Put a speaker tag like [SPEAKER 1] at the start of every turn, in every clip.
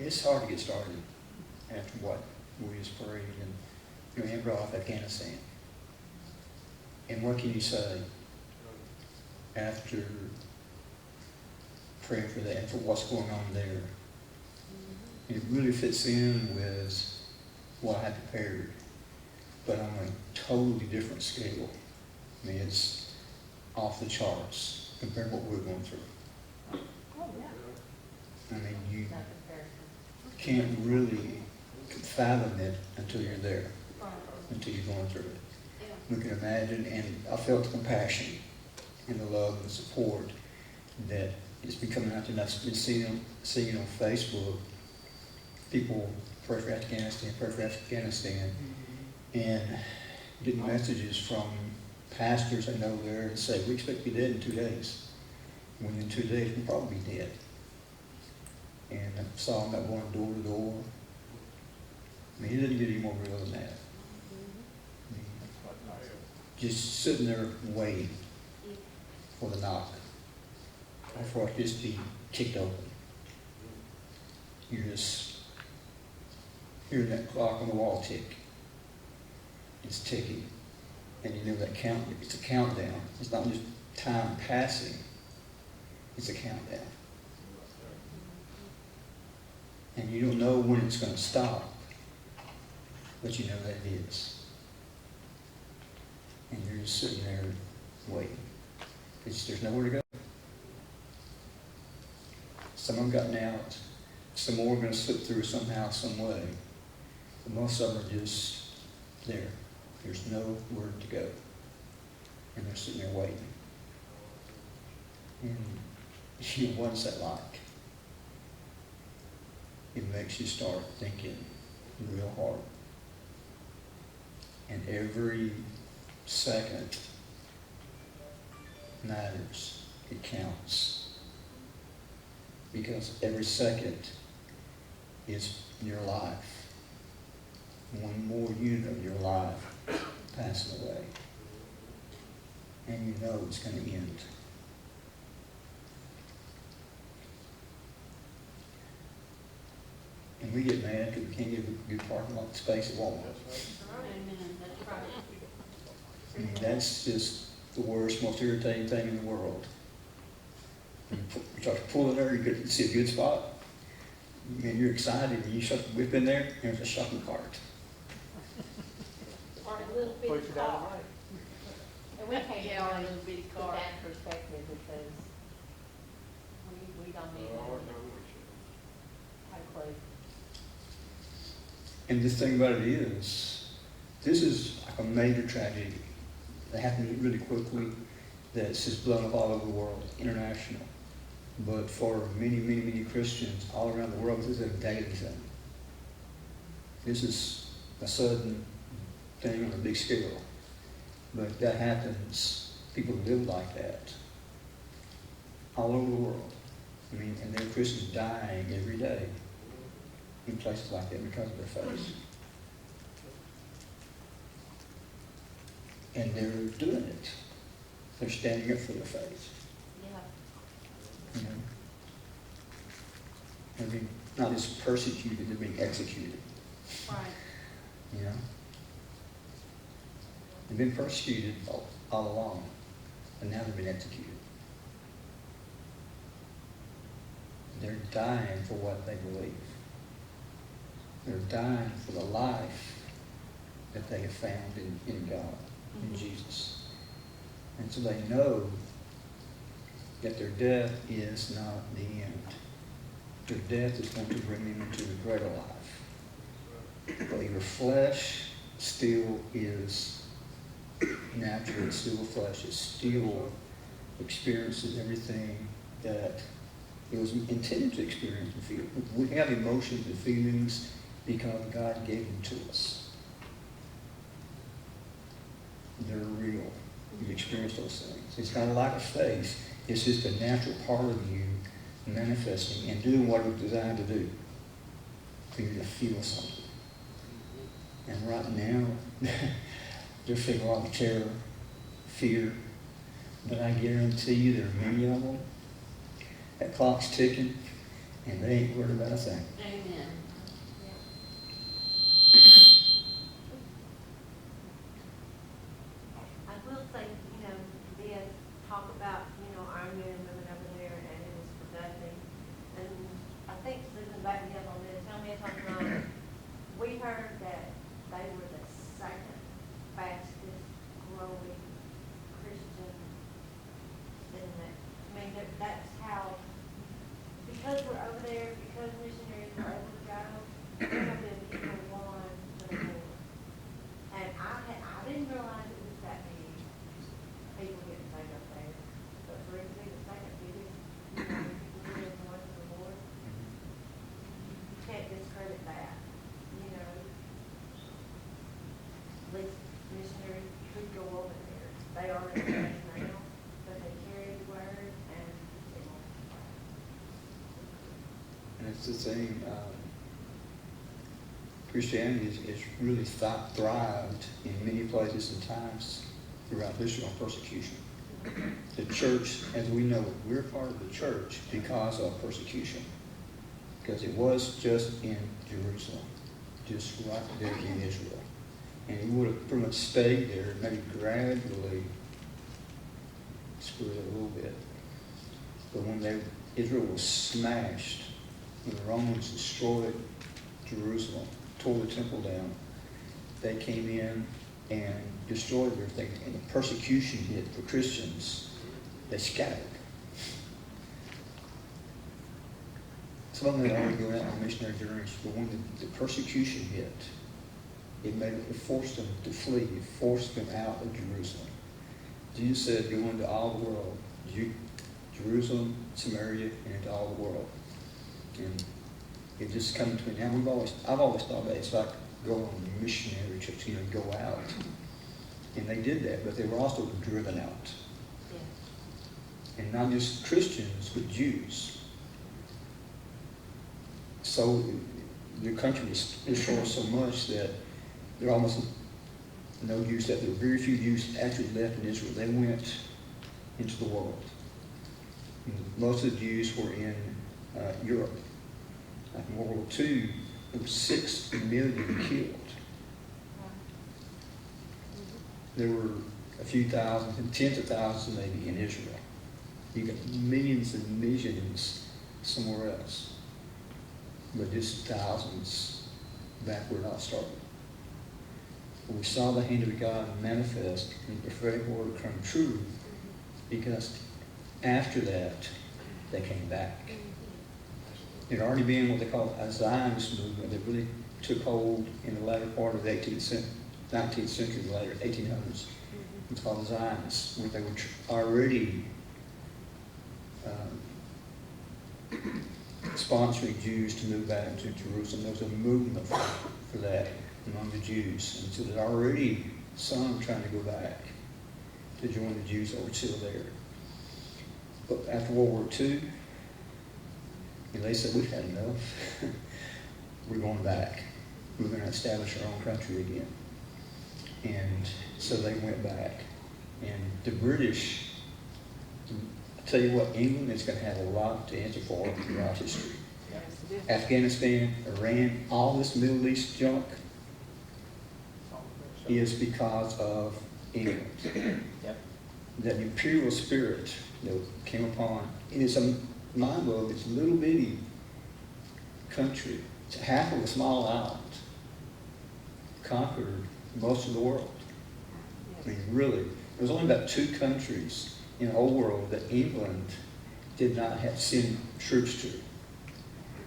[SPEAKER 1] it's hard to get started after what we just prayed and brought off Afghanistan. And what can you say after praying for that and for what's going on there? It really fits in with what I had prepared, but on a totally different scale. I mean, it's off the charts compared to what we're going through.
[SPEAKER 2] Oh, yeah.
[SPEAKER 1] I mean, you can't really fathom it until you're there, until you're going through it. We can imagine, and I felt the compassion and the love and the support that it's been coming out there. I've been seeing on Facebook, people pray for Afghanistan, and getting messages from pastors I know there and say, we expect to be dead in 2 days. When in 2 days, we'll probably be dead. And I saw them going door to door. I mean, it didn't get any more real than that. I mean, just sitting there waiting for the knock, or for it just be kicked open. You're just hearing that clock on the wall tick. It's ticking. And you know that count, it's a countdown. It's not just time passing, it's a countdown. And you don't know when it's going to stop, but you know that it is. And you're just sitting there waiting. There's nowhere to go. Some have gotten out. Some more are going to slip through somehow, some way. But most of them are just there. There's nowhere to go. And they're sitting there waiting. And what's that like? It makes you start thinking real hard. And every second matters. It counts. Because every second is your life. One more unit of your life passing away. And you know it's going to end. And we get mad because we can't get a good parking lot space at Walmart. I mean, that's just the worst, most irritating thing in the world. You try to pull in there, you could see a good spot, and you're excited, and you start to whip in there, and there's a shopping cart.
[SPEAKER 2] On a little bitty car. And we can't
[SPEAKER 3] on a little bitty car.
[SPEAKER 2] put that perspective because we don't need that. How close.
[SPEAKER 1] And the thing about it is, this is like a major tragedy that happened really quickly, that's just blown up all over the world, international. But for many, many, many Christians all around the world, this is a daily thing. This is a sudden thing on a big scale. But that happens. People live like that all over the world. I mean, and there are Christians dying every day in places like that because of their faith. And they're doing it. They're standing up for their faith.
[SPEAKER 2] Yeah.
[SPEAKER 1] You know? They're being not just persecuted, they're being executed.
[SPEAKER 2] Right.
[SPEAKER 1] You know? They've been persecuted all along, and now they've been executed. They're dying for what they believe. They're dying for the life that they have found in God, in Jesus. And so they know that their death is not the end. Their death is going to bring them into a greater life. But your flesh still is natural, it's still flesh, it still experiences everything that it was intended to experience and feel. We have emotions and feelings because God gave them to us. They're real. You experience those things. It's not like a faith. It's just a natural part of you manifesting and doing what it was designed to do. For you to feel something. And right now, they're feeling a lot of terror, fear. But I guarantee you there are many of them. That clock's ticking, And they ain't worried about a thing.
[SPEAKER 2] Amen.
[SPEAKER 3] I will say, did talk about, our men and women over there, and it was productive. And I think Susan backed me up on this, tell me if I'm wrong. We heard that they were the second fastest growing Christian in that. That's how, because we're over there, because missionaries were able to go, they have been people one to the Lord. And I didn't realize it was that many people getting saved up there. But for it to be the second biggest, people getting one to the Lord, you can't discredit that, At least missionaries could go over there. They are in the church now, but they carry the word and they multiply.
[SPEAKER 1] And it's the same, Christianity is really thrived in many places and times throughout history on persecution. The church, as we know it, we're part of the church because of persecution. Because it was just in Jerusalem, just right there in Israel. And he would have pretty much stayed there, maybe gradually spread it a little bit. But when Israel was smashed, when the Romans destroyed Jerusalem, tore the temple down, they came in and destroyed everything. And the persecution hit for Christians, they scattered. Some of them had already gone out on missionary journeys, but when the persecution hit, it forced them to flee. It forced them out of Jerusalem. Jesus said, go into all the world. Jerusalem, Samaria, and into all the world. And it just comes to me now. I've always thought that it's like going on missionary trips, go out. And they did that, but they were also driven out. Yeah. And not just Christians, but Jews. So the country was destroyed so much that there are almost no Jews left. There were very few Jews actually left in Israel. They went into the world. And most of the Jews were in Europe. Like in World War II, there were 6 million killed. There were a few thousand, tens of thousands maybe in Israel. You got millions and millions somewhere else. But just thousands back where it all started. We saw the hand of God manifest and the prophetic word come true because after that, they came back. It had already been what they call a Zionist movement that really took hold in the latter part of the 19th century, the later 1800s. It's called Zionists, where they were already sponsoring Jews to move back to Jerusalem. There was a movement for that among the Jews. And so there's already some trying to go back to join the Jews that were still there. But after World War II, they said, we've had enough. We're going back. We're going to establish our own country again. And so they went back. And the British, I tell you what, England is going to have a lot to answer for throughout history. Afghanistan, Iran, all this Middle East junk is because of England. That imperial spirit that came upon, it is a mind-blowing, this little bitty country, it's half of a small island, conquered most of the world. I mean, really, there was only about 2 countries in the whole world that England did not have send troops to.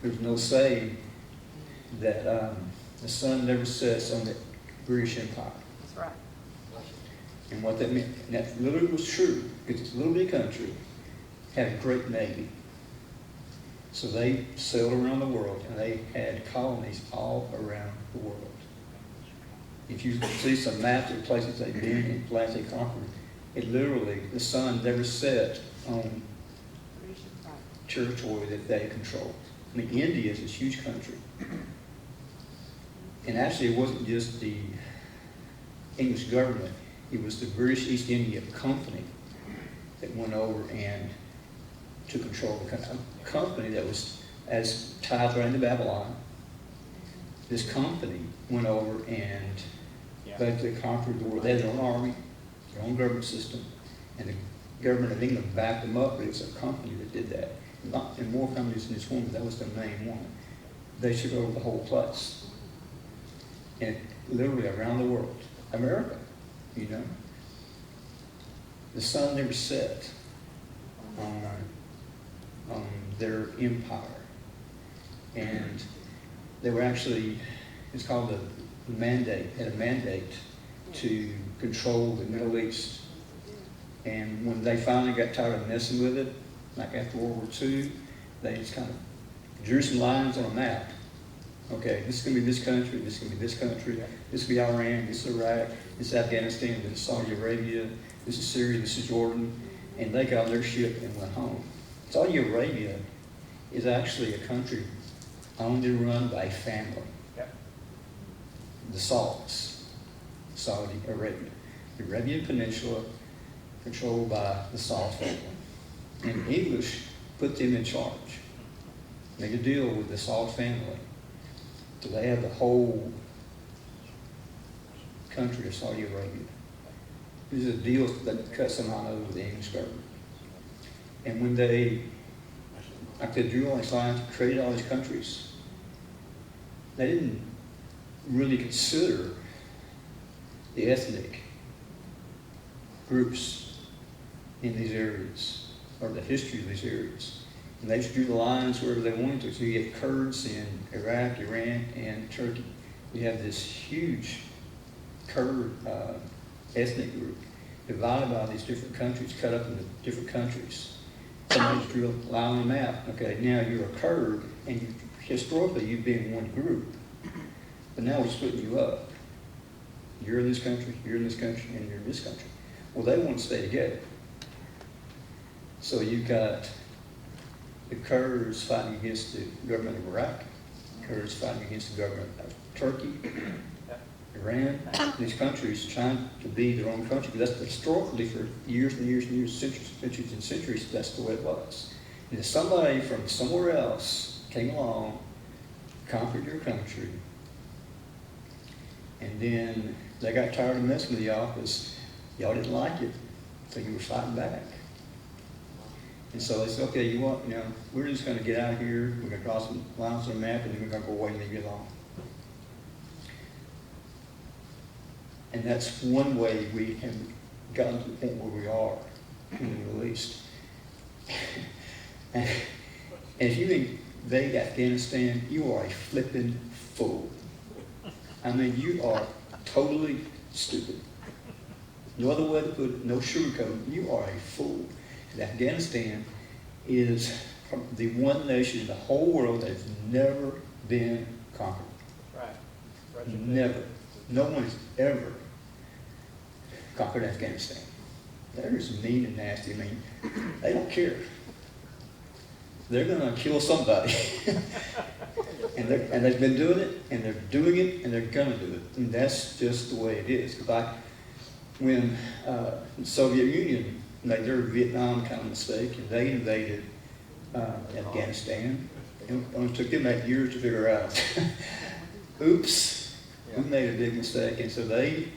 [SPEAKER 1] There's no saying that the sun never sets on the British Empire.
[SPEAKER 2] That's right.
[SPEAKER 1] And what that meant, and that literally was true, because it's a little bitty country, had a great navy. So they sailed around the world, and they had colonies all around the world. If you see some maps of places they've been and places they conquered, it literally, the sun never set on territory that they controlled. I mean, India is this huge country. And actually, it wasn't just the English government. It was the British East India Company that went over and took control of the country. A company that was as tithes ran to Babylon, this company went over and basically conquered the world. They had their own army, their own government system, and the government of England backed them up, but it was a company that did that. Not, and more companies than this one, but that was the main one. They took over the whole place. And literally around the world. America, you know. The sun never set on their empire. And they were actually, it's called the mandate, had a mandate to control the Middle East. And when they finally got tired of messing with it, like after World War II, they just kind of drew some lines on a map. Okay, this is going to be this country, this is going to be this country, this will be Iran, this is Iraq, this is Afghanistan, this is Saudi Arabia, this is Syria, this is Jordan. And they got on their ship and went home. Saudi Arabia is actually a country owned and run by a family.
[SPEAKER 4] Yep.
[SPEAKER 1] The Sauds, Saudi Arabia. The Arabian Peninsula controlled by the Saud family. And the English put them in charge. Made a deal with the Saud family. So they have the whole country of Saudi Arabia. This is a deal that cuts them out over the English government. And when they, like they drew all these lines, created all these countries, they didn't really consider the ethnic groups in these areas, or the history of these areas. And they just drew the lines wherever they wanted to. So you have Kurds in Iraq, Iran, and Turkey. You have this huge Kurd ethnic group divided by these different countries, cut up into different countries. Somebody just drew a line on the map. Okay, now you're a Kurd, and you, historically you've been in one group. But now we're splitting you up. You're in this country, you're in this country, and you're in this country. Well, they want to stay together. So you've got the Kurds fighting against the government of Iraq, Kurds fighting against the government of Turkey, Iran, these countries trying to be their own country. But that's historically for years and years and years, centuries and centuries, that's the way it was. And if somebody from somewhere else came along, conquered your country, and then they got tired of messing with y'all because y'all didn't like it, so you were fighting back. And so they said, okay, you want, you know, we're just going to get out of here. We're going to draw some lines on the map, and then we're going to go away and leave you alone. And that's one way we have gotten to the point where we are in the Middle East. And if you invade Afghanistan, you are a flipping fool. I mean, you are totally stupid. No other way to put it, no sugarcoat. You are a fool. And Afghanistan is the one nation in the whole world that has never been conquered.
[SPEAKER 4] Right.
[SPEAKER 1] Never. No one has ever conquered Afghanistan. They're just mean and nasty. I mean, they don't care. They're going to kill somebody. and they've been doing it, and they're doing it, and they're going to do it. And that's just the way it is. When the Soviet Union made their Vietnam kind of mistake, and they invaded Afghanistan, it only took them 8 years to figure out, oops, we made a big mistake. And so they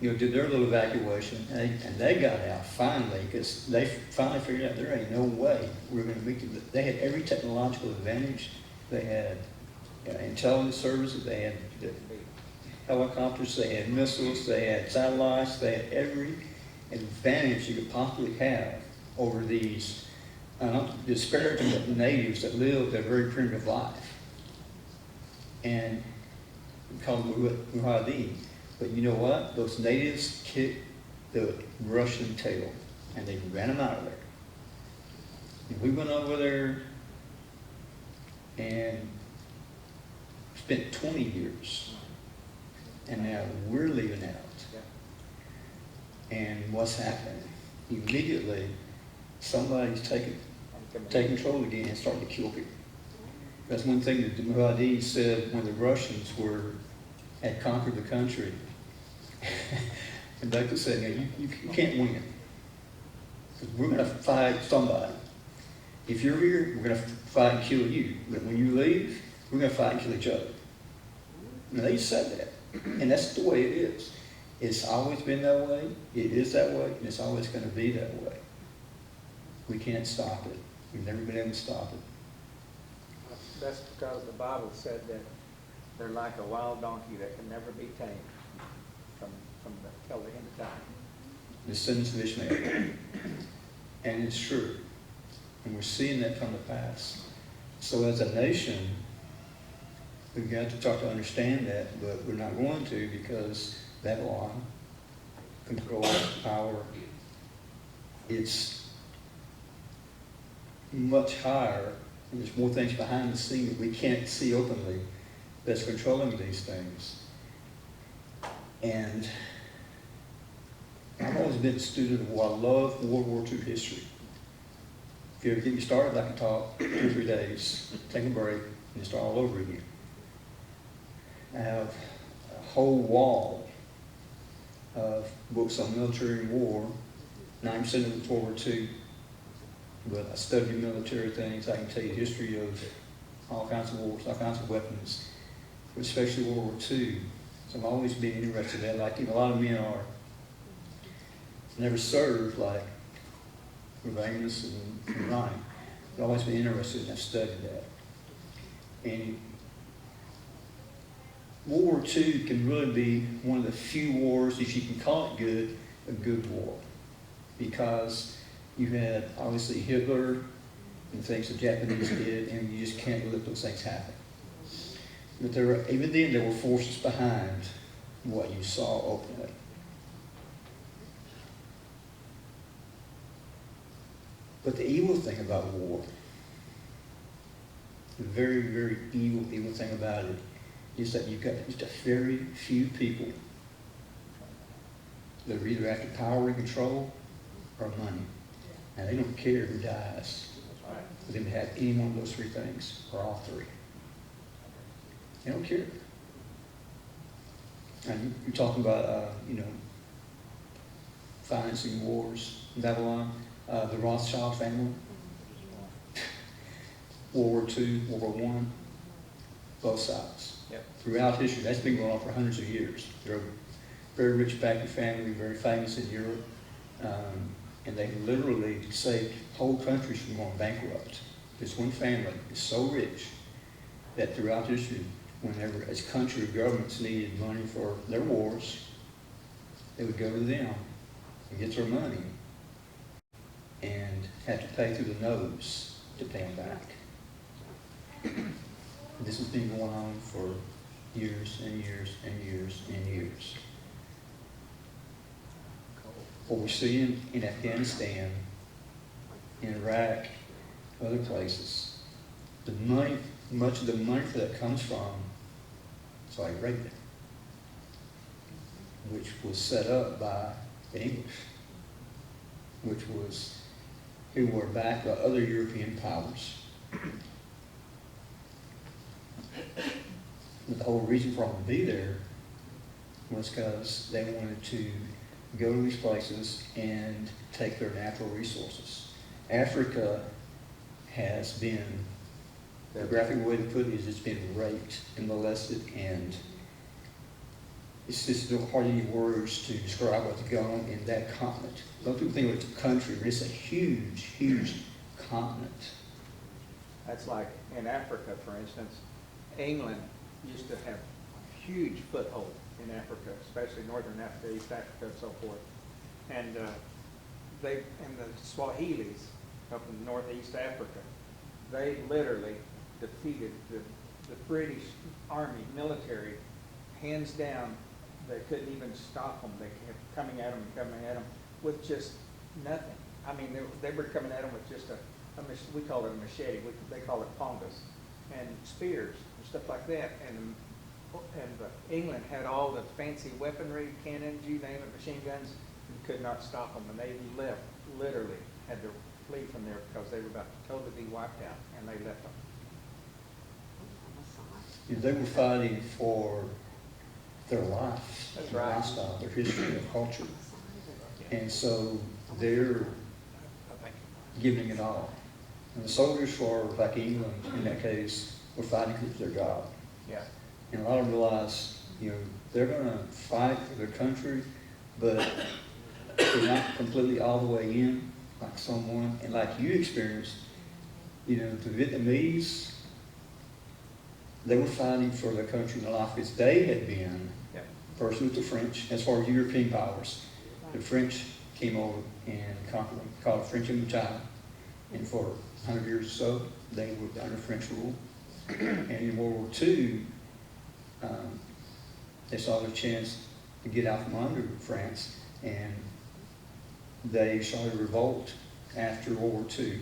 [SPEAKER 1] did their little evacuation, and they got out finally, because they finally figured out there ain't no way we're going to meet them. They had every technological advantage. They had intelligence services, they had helicopters, they had missiles, they had satellites, they had every advantage you could possibly have over these disparaging natives that lived a very primitive life. And we call them Mujahideen. But you know what? Those natives kicked the Russian tail, and they ran them out of there. And we went over there and spent 20 years, and now we're leaving out. And what's happening? Immediately, somebody's taking control again and starting to kill people. That's one thing that the Mujahideen said when the Russians had conquered the country. And they said, you can't win. We're going to fight somebody. if you're here, we're going to fight and kill you. But when you leave, we're going to fight and kill each other. And they said that. And that's the way it is. It's always been that way. It is that way. And it's always going to be that way. We can't stop it. We've never been able to stop it.
[SPEAKER 4] That's because the Bible said that they're like a wild donkey that can never be tamed till the end of time.
[SPEAKER 1] The sins of Ishmael. And it's true. And we're seeing that come to pass. So as a nation, we've got to start to understand that, but we're not going to, because Babylon, control, power, it's much higher, and there's more things behind the scene that we can't see openly that's controlling these things. And I've always been a student of war. I love World War II history. If you ever get me started, I can talk 2 or 3 days, take a break, and start all over again. I have a whole wall of books on military and war. 9% of it's World War II. But I study military things. I can tell you history of all kinds of wars, all kinds of weapons, but especially World War II. So I've always been interested in that. Like, a lot of men are never served, like Amos and Ryan. I've always been interested and I've studied that. And World War II can really be one of the few wars, if you can call it good, a good war. Because you had obviously Hitler and things the Japanese did, and you just can't let those things happen. But even then there were forces behind what you saw openly. But the evil thing about war, the very, very evil thing about it, is that you've got just a very few people that are either after power and control or money. And they don't care who dies for them to have any one of those 3 things, or all 3. They don't care. And you're talking about, financing wars in Babylon, the Rothschild family, World War II, World War I, both sides.
[SPEAKER 4] Yep.
[SPEAKER 1] Throughout history, that's been going on for hundreds of years. They're a very rich backing family, very famous in Europe. And they literally saved whole countries from going bankrupt. This one family is so rich that throughout history, whenever as country governments needed money for their wars, they would go to them and get their money and have to pay through the nose to pay them back. This has been going on for years and years and years and years. What we're seeing in Afghanistan, in Iraq, other places, the money, much of the money that comes from Saudi Arabia, which was set up by the English, who were backed by other European powers. But the whole reason for them to be there was because they wanted to go to these places and take their natural resources. Africa has been, the graphic way to put it is it's been raped and molested, and it's just hardly any words to describe what's going on in that continent. A lot of people think it's a country, but it's a huge, huge continent.
[SPEAKER 4] That's like in Africa, for instance, England used to have a huge foothold in Africa, especially northern Africa, East Africa, and so forth. And the Swahilis up in northeast Africa, they literally defeated the British Army military, hands down. They couldn't even stop them. They kept coming at them with just nothing. I mean, they were coming at them with just we call it a machete. They call it pongas, and spears and stuff like that. And England had all the fancy weaponry, cannons, you name it, machine guns, and could not stop them. And they literally had to flee from there because they were about to totally be wiped out, and they left them.
[SPEAKER 1] They were fighting for their life,
[SPEAKER 4] That's
[SPEAKER 1] their
[SPEAKER 4] right.
[SPEAKER 1] lifestyle, their history, their culture. And so they're giving it all. And the soldiers for, like England, in that case, were fighting to keep their job.
[SPEAKER 4] Yeah.
[SPEAKER 1] And a lot of them realize, you know, they're gonna fight for their country, but they're not completely all the way in, like someone, and like you experienced, you know, the Vietnamese, they were fighting for their country and life as they had been,
[SPEAKER 4] Yeah.
[SPEAKER 1] first with the French, as far as European powers. The French came over and conquered them, called French Indochina, and for 100 years or so, they were under French rule. And in World War II, they saw their chance to get out from under France, and they started a revolt after World War II.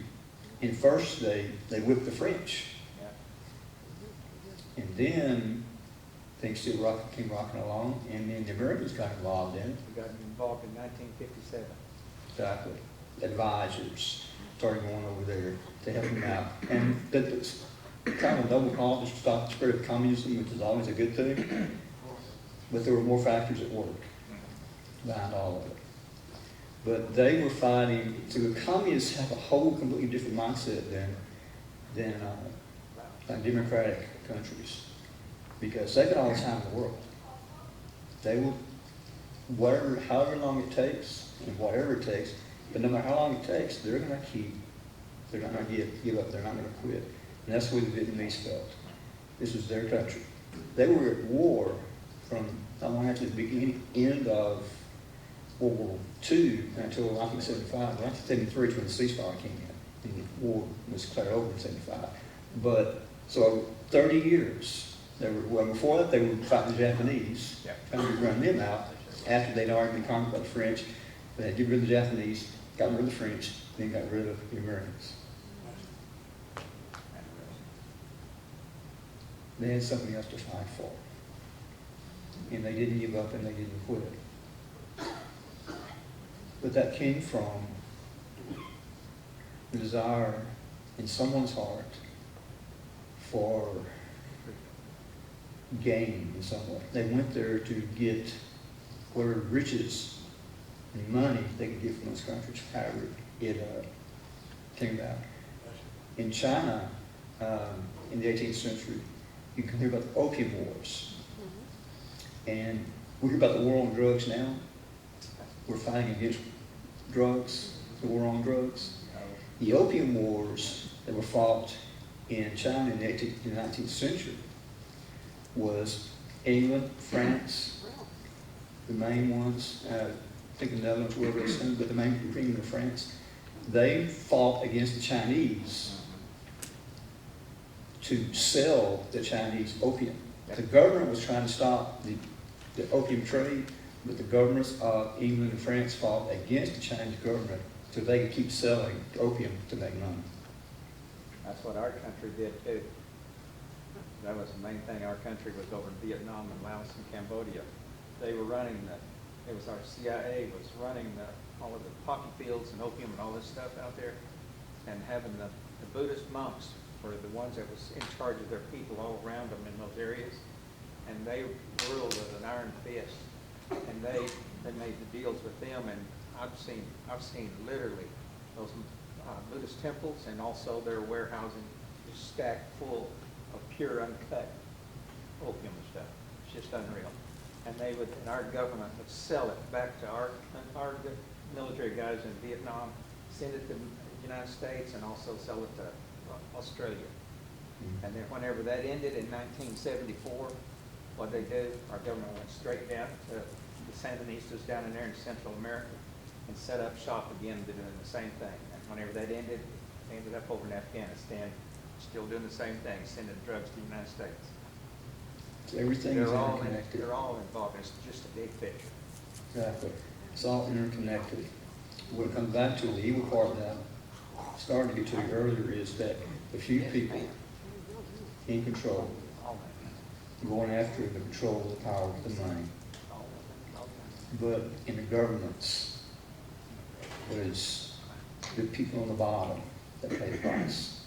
[SPEAKER 1] And first they whipped the French,
[SPEAKER 4] Yeah.
[SPEAKER 1] and then things still came rocking along, and then the Americans got involved in it.
[SPEAKER 4] We got involved in 1957.
[SPEAKER 1] Exactly. Advisors started going over there to help them out. And that's kind of a double cause to stop the spread of communism, which is always a good thing. But there were more factors at work behind all of it. But they were fighting, so the communists have a whole completely different mindset than like democratic countries. Because they've got all the time in the world. They will, however long it takes, and whatever it takes, but no matter how long it takes, they're not gonna give up, they're not gonna quit. And that's the way the Vietnamese felt. This was their country. They were at war from almost the beginning, end of World War II until 1975, 1973 is when the ceasefire came in, and the war was declared over in 75. But, so 30 years, before that they were fighting the Japanese,
[SPEAKER 4] Yeah.
[SPEAKER 1] trying to run them out. After they'd already been conquered by the French, they had to get rid of the Japanese, got rid of the French, then got rid of the Americans. They had something else to fight for. And they didn't give up and they didn't quit. But that came from the desire in someone's heart for gain in some way. They went there to get whatever riches and money they could get from those countries, however it came about. In China, in the 18th century, you can hear about the Opium Wars. And we hear about the war on drugs now. We're fighting against drugs, the war on drugs. The Opium Wars that were fought in China in the 19th century was England, France, the main ones, I think the Netherlands were very soon, but the main England and France, they fought against the Chinese to sell the Chinese opium. The government was trying to stop the opium trade, but the governments of England and France fought against the Chinese government so they could keep selling opium to make money.
[SPEAKER 4] That's what our country did too. That was the main thing. Our country was over in Vietnam and Laos and Cambodia. They were running it was our CIA was running all of the poppy fields and opium and all this stuff out there, and having the Buddhist monks were the ones that was in charge of their people all around them in those areas, and they ruled with an iron fist, and they made the deals with them, and I've seen literally those Buddhist temples and also their warehousing just stacked full of pure uncut opium and stuff. It's just unreal. And our government would sell it back to our military guys in Vietnam, send it to the United States, and also sell it to Australia. And then whenever that ended in 1974, what they did, our government went straight down to the Sandinistas down in there in Central America and set up shop again, doing the same thing. And whenever that ended, they ended up over in Afghanistan, still doing the same thing, sending drugs to the United States.
[SPEAKER 1] Everything is interconnected.
[SPEAKER 4] They're all involved. It's just a big picture.
[SPEAKER 1] Exactly. It's all interconnected. What it comes back to, the evil part that I started to get to earlier is that the few people in control, going after the control of the power of the money. But in the governments, there's the people on the bottom that pay the price.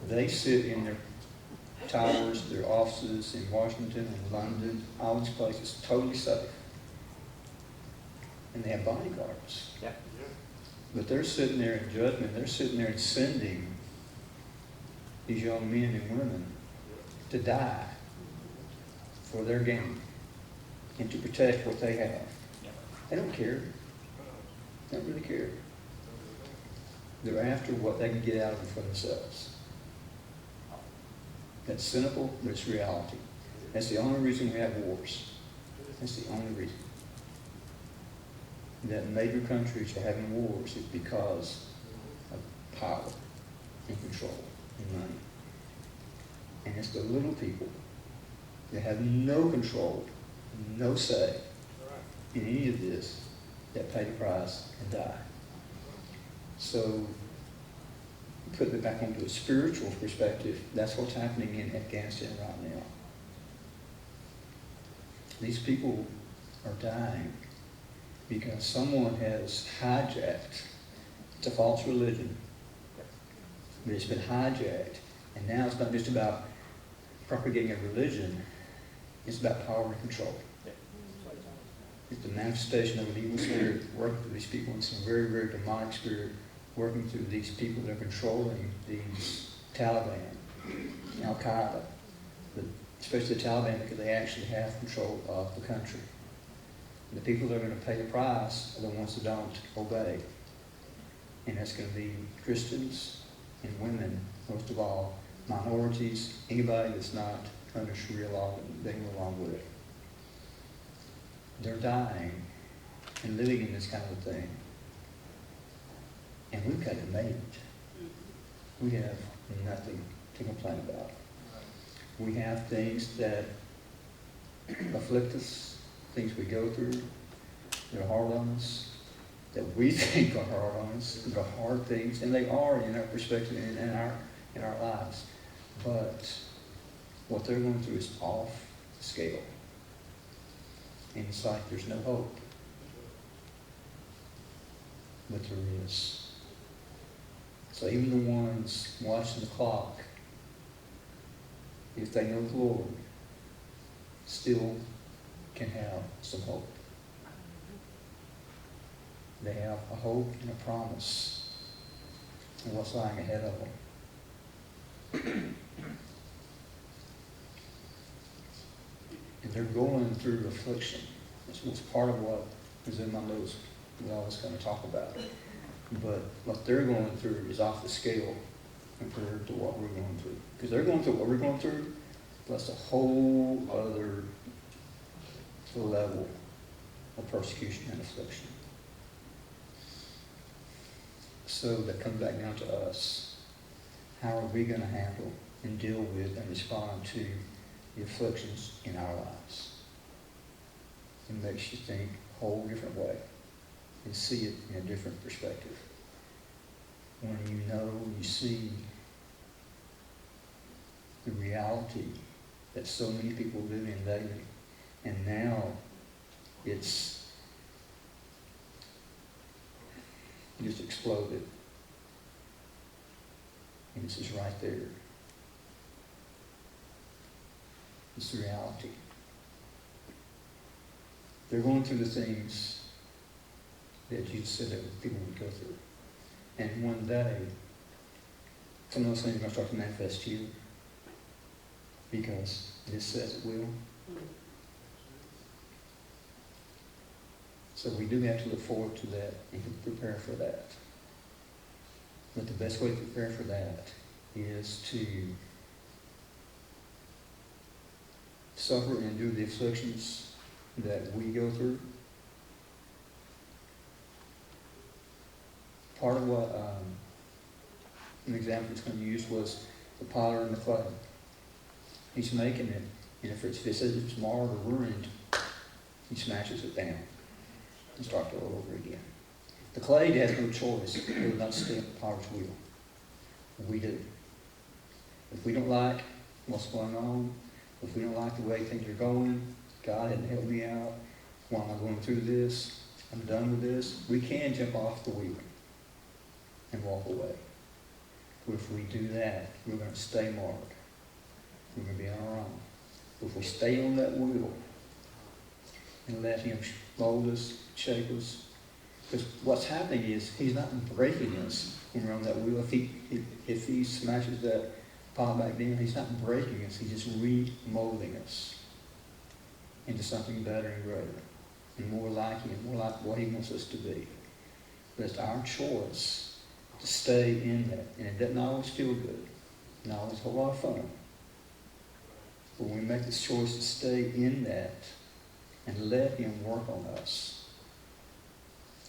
[SPEAKER 1] They sit in their towers, their offices in Washington and London, all these places, totally safe. And they have bodyguards.
[SPEAKER 4] Yeah.
[SPEAKER 1] But they're sitting there in judgment. They're sitting there and sending these young men and women to die for their gain and to protect what they have. They don't care. They don't really care. They're after what they can get out of it for themselves. That's cynical, but it's reality. That's the only reason we have wars. That's the only reason. That major countries are having wars is because of power and control and money. And it's the little people that have no control, no say in any of this that pay the price and die. So, putting it back onto a spiritual perspective, that's what's happening in Afghanistan right now. These people are dying because someone has hijacked, it's a false religion, but it's been hijacked, and now it's not just about propagating a religion, it's about power and control. It's the manifestation of an evil spirit working through these people, and some very, very demonic spirit working through these people that are controlling these Taliban, Al-Qaeda, especially the Taliban, because they actually have control of the country. And the people that are going to pay the price are the ones that don't obey. And that's going to be Christians and women, most of all, minorities, anybody that's not under Sharia law, they can go along with it. They're dying and living in this kind of thing. And we've got it made. We have nothing to complain about. We have things that afflict us, things we go through, that are hard on us, that we think are hard on us. They're hard things, and they are in our perspective and in our lives. But what they're going through is off the scale. And it's like there's no hope. But there is. So even the ones watching the clock, if they know the Lord, still can have some hope. They have a hope and a promise of what's lying ahead of them. And they're going through affliction. This was part of what was in my notes that I was going to talk about. But what they're going through is off the scale compared to what we're going through. Because they're going through what we're going through, plus a whole other level of persecution and affliction. So that comes back down to us. How are we going to handle and deal with and respond to the afflictions in our lives? It makes you think a whole different way and see it in a different perspective. When you know, you see the reality that so many people live in daily, and now it's just exploded. And it's just right there. It's the reality. They're going through the things that Jesus said that people would go through. And one day, some of those things are going to start to manifest to you because it says it will. So we do have to look forward to that and prepare for that. But the best way to prepare for that is to suffer and endure the afflictions that we go through. Part of what an example that's going to be used was the potter and the clay. He's making it, and if it says it's marred or ruined, he smashes it down and starts all over again. The clay has no choice. It will not stay at the potter's wheel. We do. If we don't like what's going on, if we don't like the way things are going, God hadn't helped me out, why am I going through this? I'm done with this. We can jump off the wheel and walk away. But if we do that, we're going to stay marred. We're going to be on our own. But if we stay on that wheel and let Him mold us, shape us, Because what's happening is he's not breaking us when we're on that wheel. If he smashes that pot back down, he's not breaking us. He's just remolding us into something better and greater and more like him, more like what he wants us to be. But it's our choice to stay in that. And it doesn't always feel good. Not always a whole lot of fun. But when we make this choice to stay in that and let him work on us,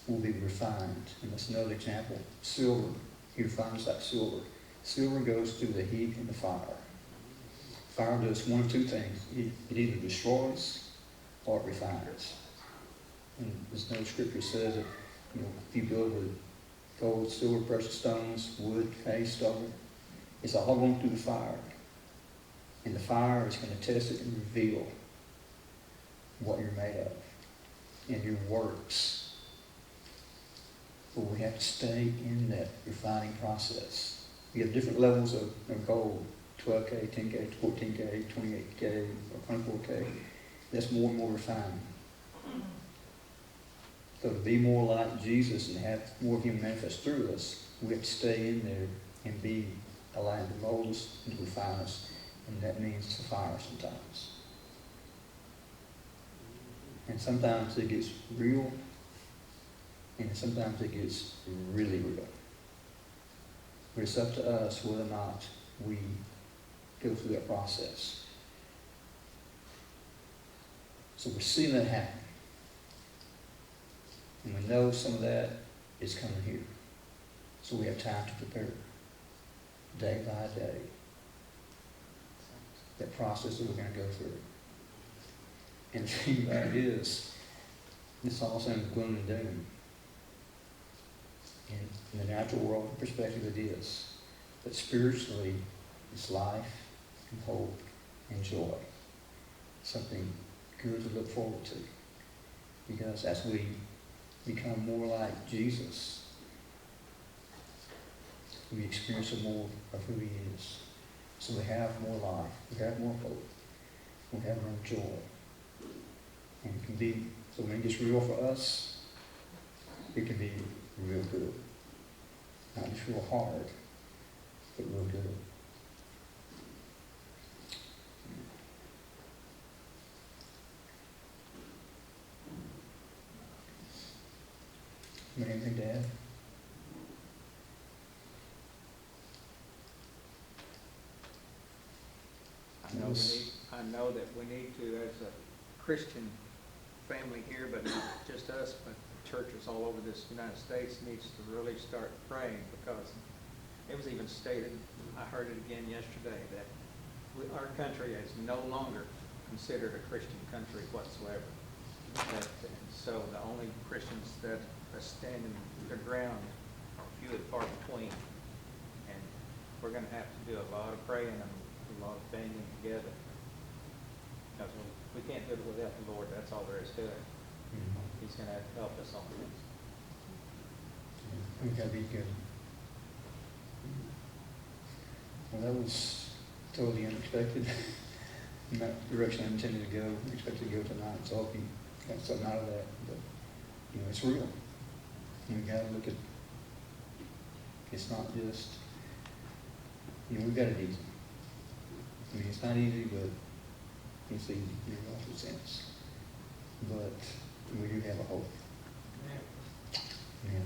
[SPEAKER 1] we'll be refined. And that's another example. Silver. He refines like silver. Silver goes through the heat and the fire. Fire does one of two things. It either destroys or it refines. And there's no scripture says that, if you build with gold, silver, precious stones, wood, hay, stone, it's all going through the fire. And the fire is going to test it and reveal what you're made of and your works. But we have to stay in that refining process. We have different levels of gold, 12K, 10K, 14K, 28K, or 24K. That's more and more refined. So to be more like Jesus and have more of him manifest through us, we have to stay in there and be allowed to mold us and to refine us. And that means the fire sometimes. And sometimes it gets real, and sometimes it gets really real. But it's up to us whether or not we go through that process. So we're seeing that happen. And we know some of that is coming here. So we have time to prepare day by day that process that we're going to go through. And the thing about it is, it's all saying gloom and doom. In the natural world perspective it is. But spiritually, it's life and hope and joy. Something good to look forward to. Because as we become more like Jesus, we experience more of who he is. So we have more life, we have more hope, we have more joy. And it can be, so when it gets real for us, it can be real good. Not just real hard, but real good. Anything to add?
[SPEAKER 4] I know that we need to, as a Christian family here, but not just us, but churches all over this United States needs to really start praying, because it was even stated, I heard it again yesterday, that our country is no longer considered a Christian country whatsoever. And so the only Christians that are standing their ground are few and far between. And we're going to have to do a lot of praying and a lot of banding together. Because we can't do it without the Lord. That's all there is to it. He's going to have to help us on this.
[SPEAKER 1] We've got to be good. Well, that was totally unexpected. Not the direction I intended to go. I expected to go tonight, so I hope you got something out of that. But, it's real. And we got to look at, it's not just, we've got it easy. It's not easy, but it's easy in a sense. But we do have a hope. Yeah.